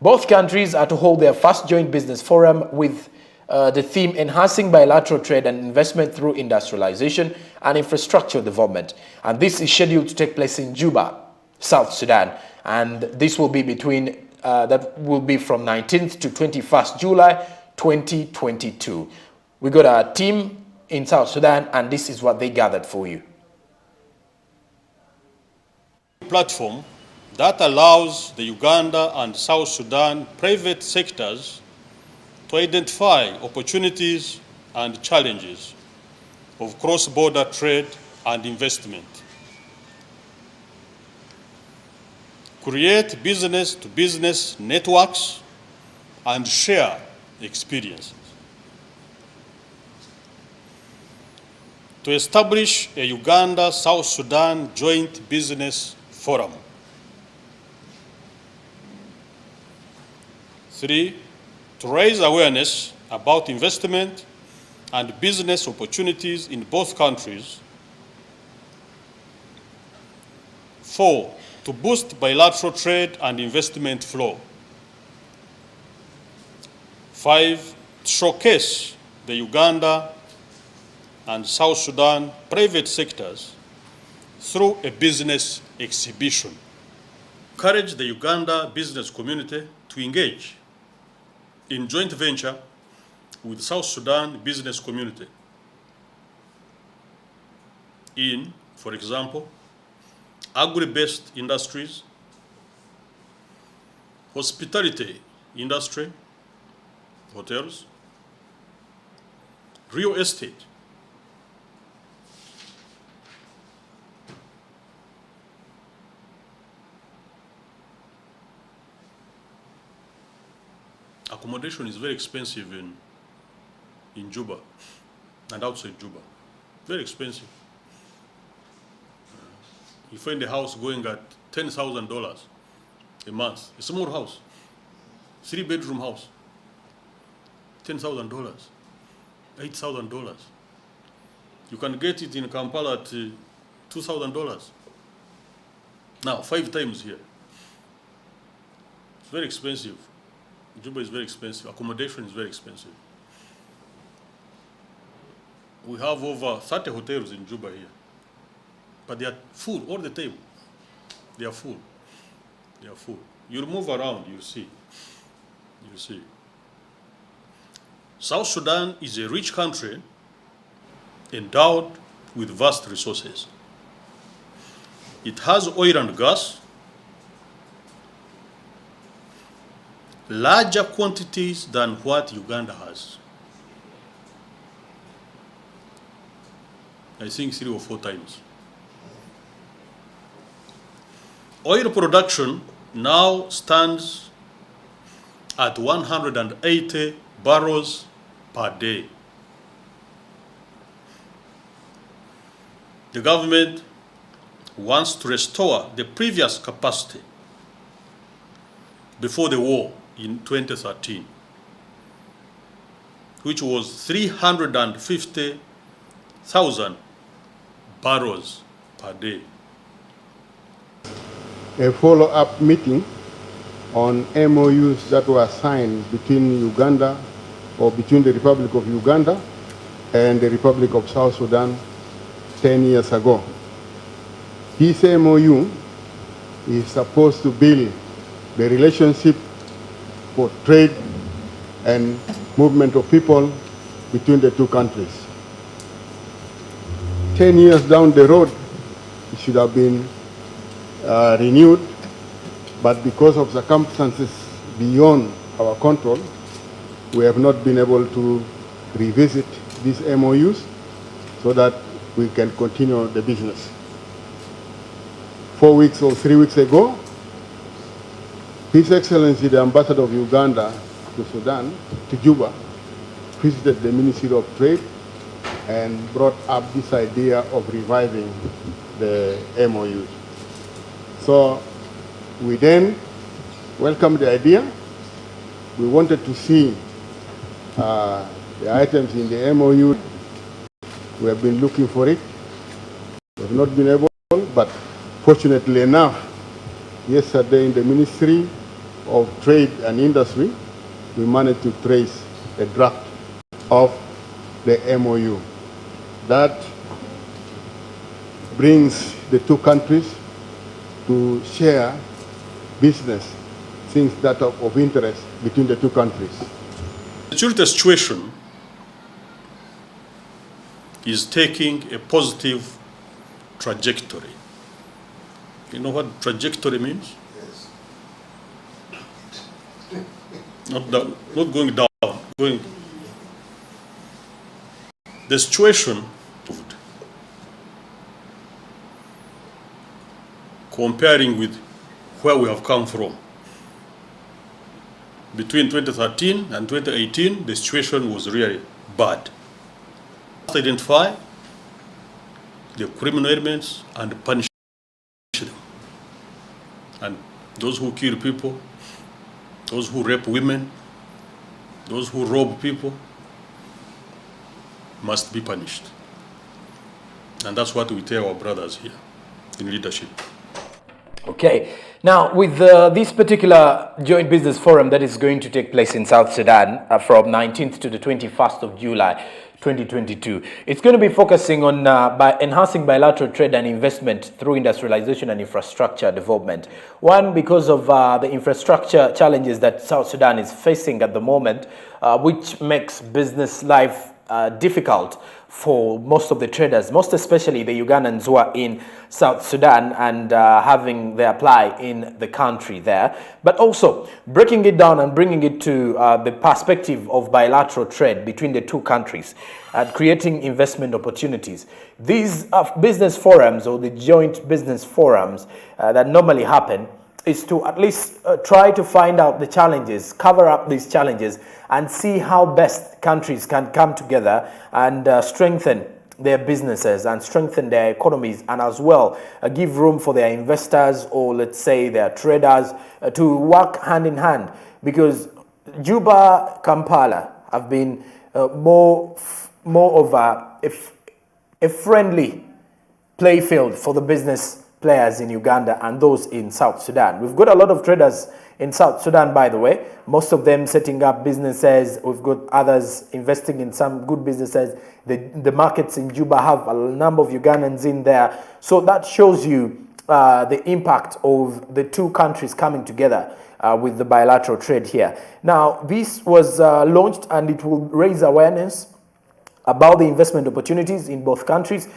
Both countries are to hold their first joint business forum with the theme Enhancing Bilateral Trade and Investment Through Industrialization and Infrastructure Development. And this is scheduled to take place in Juba, South Sudan. And this will be that will be from 19th to 21st July 2022. We got our team in South Sudan, and this is what they gathered for you. Platform that allows the Uganda and South Sudan private sectors to identify opportunities and challenges of cross-border trade and investment, create business-to-business networks, and share experiences. To establish a Uganda-South Sudan Joint Business Forum. 3, to raise awareness about investment and business opportunities in both countries. 4, to boost bilateral trade and investment flow. 5, to showcase the Uganda and South Sudan private sectors through a business exhibition. Encourage the Uganda business community to engage in joint venture with South Sudan business community in, for example, agri-based industries, hospitality industry, hotels, real estate, accommodation is very expensive in Juba and outside Juba. Very expensive. You find a house going at $10,000 a month. A small house, 3-bedroom house, $10,000, $8,000. You can get it in Kampala at $2,000. Now, 5 times here. It's very expensive. Juba is very expensive. Accommodation is very expensive. We have over 30 hotels in Juba here. But they are full all the time. They are full. They are full. You'll move around, you'll see. You'll see. South Sudan is a rich country endowed with vast resources. It has oil and gas, larger quantities than what Uganda has. I think 3 or 4 times. Oil production now stands at 180 barrels per day. The government wants to restore the previous capacity before the war in 2013, which was 350,000 barrels per day. A follow-up meeting on MOUs that were signed between Uganda, or between the Republic of Uganda and the Republic of South Sudan 10 years ago. This MOU is supposed to build the relationship for trade and movement of people between the two countries. 10 years down the road, it should have been renewed, but because of circumstances beyond our control, we have not been able to revisit these MOUs so that we can continue the business. 4 weeks or 3 weeks ago, His Excellency the Ambassador of Uganda to Sudan, to Juba, visited the Ministry of Trade and brought up this idea of reviving the MOUs. So we then welcomed the idea. We wanted to see the items in the MOU. We have been looking for it. We have not been able, but fortunately enough, yesterday in the ministry, of Trade and Industry, we managed to trace a draft of the MOU. That brings the two countries to share business, things that are of interest between the two countries. The security situation is taking a positive trajectory. You know what trajectory means? Yes. Not down, not going down, going. The situation comparing with where we have come from. Between 2013 and 2018, the situation was really bad. Identify the criminal elements and punish them. And those who kill people, those who rape women, those who rob people must be punished. And that's what we tell our brothers here in leadership. Okay. Now, with this particular joint business forum that is going to take place in South Sudan from 19th to the 21st of July 2022, it's going to be focusing on by enhancing bilateral trade and investment through industrialization and infrastructure development. One, because of the infrastructure challenges that South Sudan is facing at the moment, which makes business life difficult for most of the traders, most especially the Ugandans who are in South Sudan and having their apply in the country there, but also breaking it down and bringing it to the perspective of bilateral trade between the two countries and creating investment opportunities. These business forums or the joint business forums that normally happen is to at least try to find out the challenges, cover up these challenges, and see how best countries can come together and strengthen their businesses and strengthen their economies, and as well give room for their investors, or let's say their traders, to work hand in hand, because Juba, Kampala have been more of a friendly playfield for the business players in Uganda and those in South Sudan. We've got a lot of traders in South Sudan, by the way, most of them setting up businesses. We've got others investing in some good businesses. The markets in Juba have a number of Ugandans in there. So that shows you the impact of the two countries coming together with the bilateral trade here. Now, this was launched, and it will raise awareness about the investment opportunities in both countries.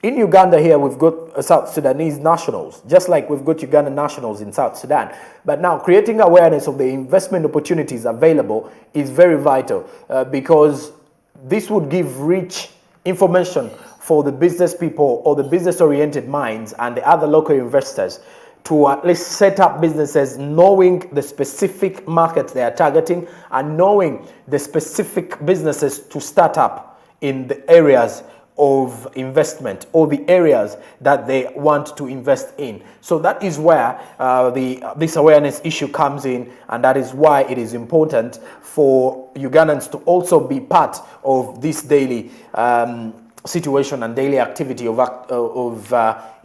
In Uganda here, we've got South Sudanese nationals, just like we've got Ugandan nationals in South Sudan. But now creating awareness of the investment opportunities available is very vital because this would give rich information for the business people or the business-oriented minds and the other local investors to at least set up businesses knowing the specific markets they are targeting and knowing the specific businesses to start up in the areas of investment or the areas that they want to invest in. So that is where this awareness issue comes in, and that is why it is important for Ugandans to also be part of this daily situation and daily activity of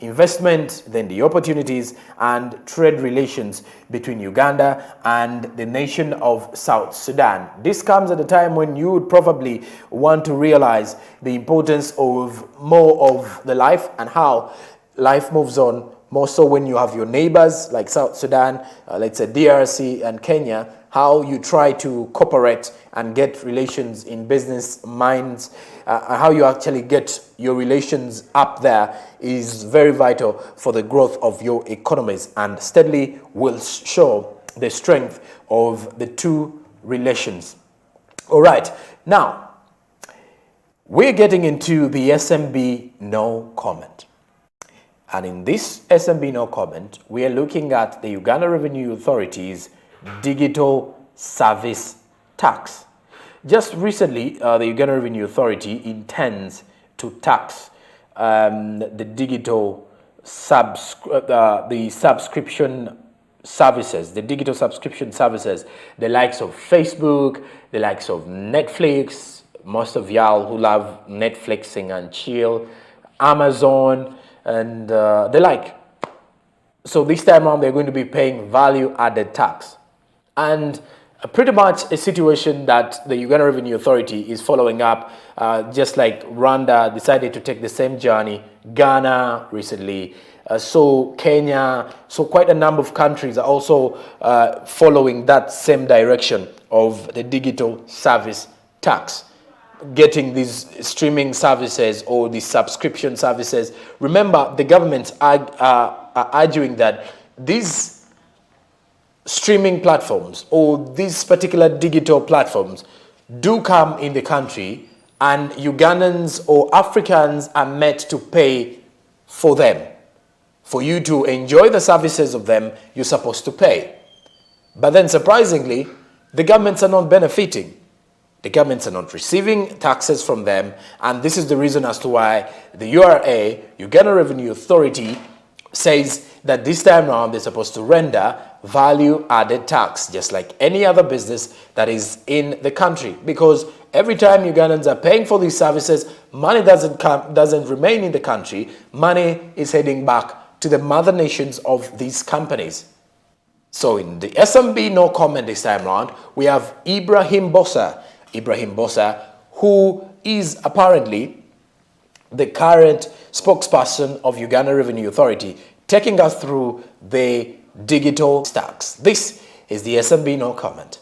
investment, then the opportunities and trade relations between Uganda and the nation of South Sudan. This comes at a time when you would probably want to realize the importance of more of the life and how life moves on, more so when you have your neighbors like South Sudan, let's say DRC and Kenya, how you try to cooperate and get relations in business minds, how you actually get your relations up there is very vital for the growth of your economies, and steadily will show the strength of the two relations. All right, now we're getting into the SMB no comment. And in this SMB no comment, we are looking at the Uganda Revenue Authority's digital service tax. Just recently, the Uganda Revenue Authority intends to tax the digital subscription services, the digital subscription services, the likes of Facebook, the likes of Netflix, most of y'all who love Netflixing and chill, Amazon, and the like. So this time around, they're going to be paying value-added tax. And pretty much a situation that the Uganda Revenue Authority is following up, just like Rwanda decided to take the same journey, Ghana recently, so Kenya, so quite a number of countries are also following that same direction of the digital service tax, getting these streaming services or these subscription services. Remember, the governments are arguing that these streaming platforms or these particular digital platforms do come in the country, and Ugandans or Africans are meant to pay for them. For you to enjoy the services of them, you're supposed to pay. But then surprisingly, the governments are not benefiting. The governments are not receiving taxes from them, and this is the reason as to why the URA, Uganda Revenue Authority, says that this time around they're supposed to render value-added tax, just like any other business that is in the country. Because every time Ugandans are paying for these services, money doesn't remain in the country. Money is heading back to the mother nations of these companies. So in the SMB no comment this time around, we have Ibrahim Bossa, who is apparently the current spokesperson of Uganda Revenue Authority, taking us through the digital tax. This is the SMB no comment.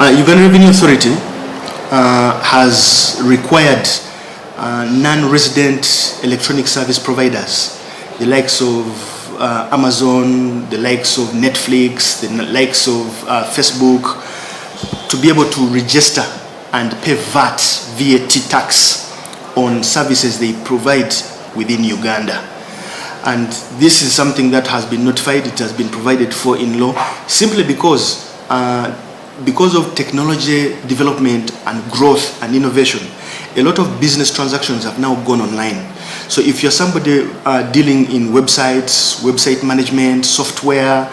Uganda Revenue Authority has required non-resident electronic service providers, the likes of Amazon, the likes of Netflix, the likes of Facebook, to be able to register and pay VAT tax on services they provide within Uganda. And this is something that has been notified, it has been provided for in law, simply because of technology development and growth and innovation. A lot of business transactions have now gone online. So if you're somebody dealing in websites, website management, software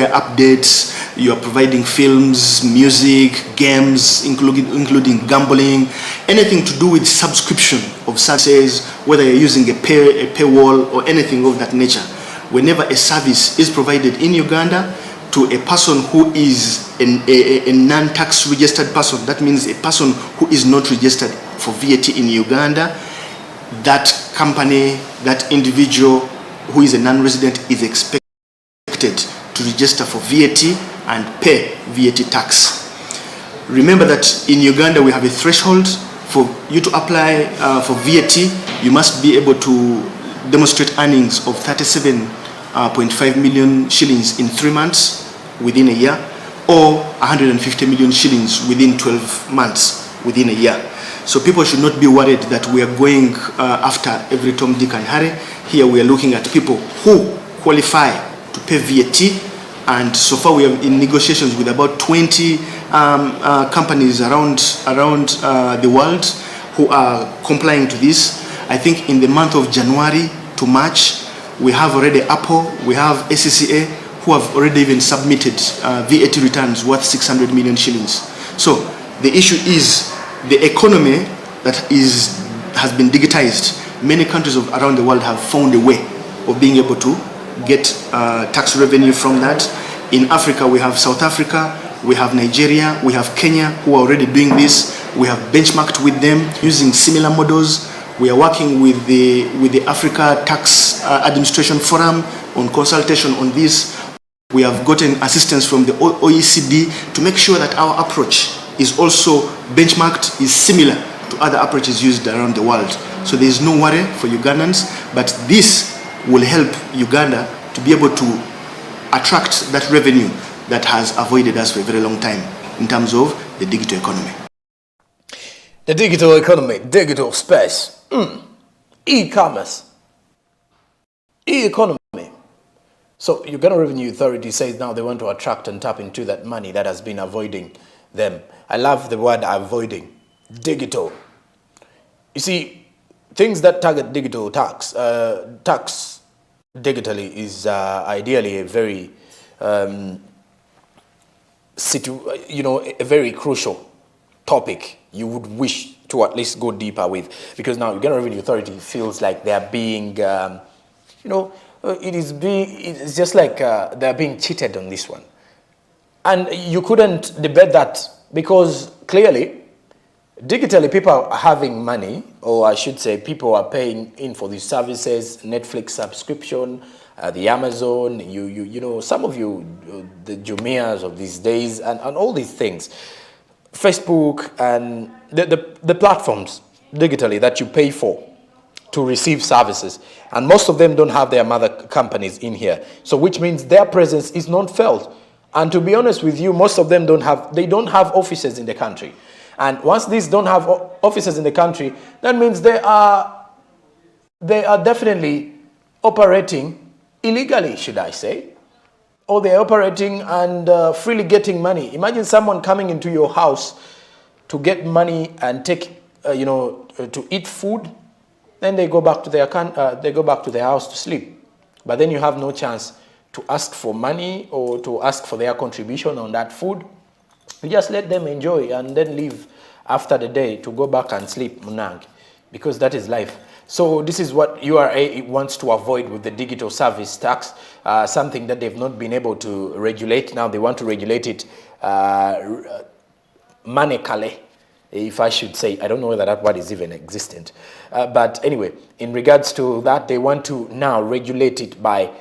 updates, you are providing films, music, games, including gambling, anything to do with subscription of services, whether you're using a paywall or anything of that nature. Whenever a service is provided in Uganda to a person who is a non-tax registered person, that means a person who is not registered for VAT in Uganda, that company, that individual who is a non-resident is expected to register for VAT and pay VAT tax. Remember that in Uganda we have a threshold. For you to apply for VAT, you must be able to demonstrate earnings of 37.5 million shillings in 3 months within a year, or 150 million shillings within 12 months within a year. So people should not be worried that we are going after every Tom, Dick and Harry. Here we are looking at people who qualify to pay VAT, and so far we are in negotiations with about 20 companies around the world who are complying to this. I think in the month of January to March, we have already Apple, we have ACCA, who have already even submitted VAT returns worth 600 million shillings. So the issue is the economy that has been digitized. Many countries around the world have found a way of being able to get tax revenue from that. In Africa, we have South Africa, we have Nigeria, we have Kenya, who are already doing this. We have benchmarked with them using similar models. We are working with the Africa Tax Administration Forum on consultation on this. We have gotten assistance from the OECD to make sure that our approach is also benchmarked, is similar to other approaches used around the world. So there is no worry for Ugandans, but this will help Uganda to be able to attract that revenue that has avoided us for a very long time in terms of the digital economy. The digital economy, digital space, e-commerce, e-economy. So Uganda Revenue Authority says now they want to attract and tap into that money that has been avoiding them. I love the word avoiding. Digital. You see, things that target digital tax digitally is ideally a very, a very crucial topic you would wish to at least go deeper with, because now Uganda Revenue Authority feels like they are being, It's just like they're being cheated on this one. And you couldn't debate that because clearly, digitally, people are having money, or I should say people are paying in for these services, Netflix subscription, the Amazon, you know, some of you, the Jumias of these days, and all these things. Facebook and the platforms digitally that you pay for to receive services, and most of them don't have their mother companies in here, so which means their presence is not felt. And to be honest with you, most of them don't have offices in the country, and once these don't have offices in the country, that means they are definitely operating illegally, should I say, or they're operating and freely getting money. Imagine someone coming into your house to get money and take to eat food. Then they go back to their house to sleep. But then you have no chance to ask for money or to ask for their contribution on that food. You just let them enjoy and then leave after the day to go back and sleep, munang, because that is life. So this is what URA wants to avoid with the digital service tax, something that they've not been able to regulate. Now they want to regulate it manically, if I should say. I don't know whether that word is even existent. But anyway, in regards to that, they want to now regulate it by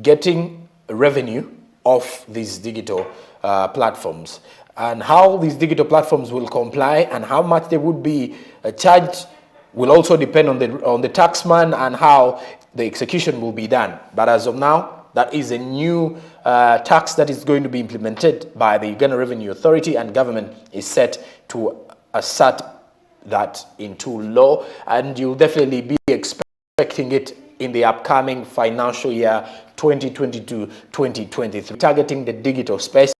getting revenue off these digital platforms. And how these digital platforms will comply and how much they would be charged will also depend on the taxman and how the execution will be done. But as of now, that is a new tax that is going to be implemented by the Uganda Revenue Authority, and government is set to assert that into law, and you'll definitely be expecting it in the upcoming financial year 2022-2023, targeting the digital space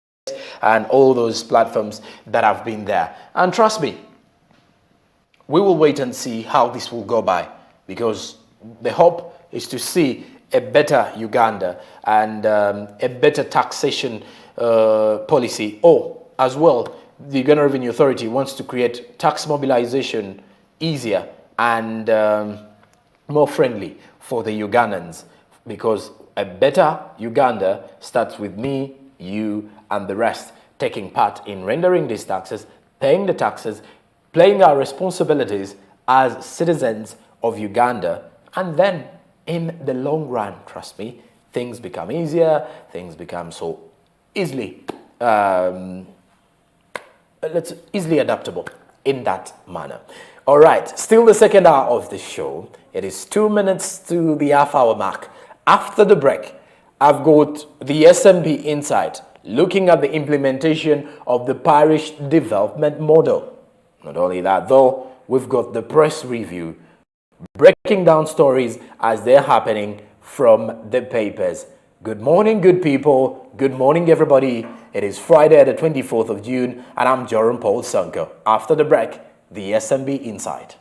and all those platforms that have been there. And trust me, we will wait and see how this will go by, because the hope is to see a better Uganda and a better taxation policy. Or as well, the Uganda Revenue Authority wants to create tax mobilization easier and more friendly for the Ugandans, because a better Uganda starts with me, you, and the rest taking part in rendering these taxes, paying the taxes, playing our responsibilities as citizens of Uganda, and then in the long run, trust me, things become easier, things become so easily easily adaptable in that manner. All right, still the second hour of the show. It is 2 minutes to the half-hour mark. After the break, I've got the SMB Insight, looking at the implementation of the parish development model. Not only that, though, we've got the press review, breaking down stories as they're happening from the papers. Good morning, good people. Good morning, everybody. It is Friday, the 24th of June, and I'm Joram Paul Sonko. After the break, the SMB Insight.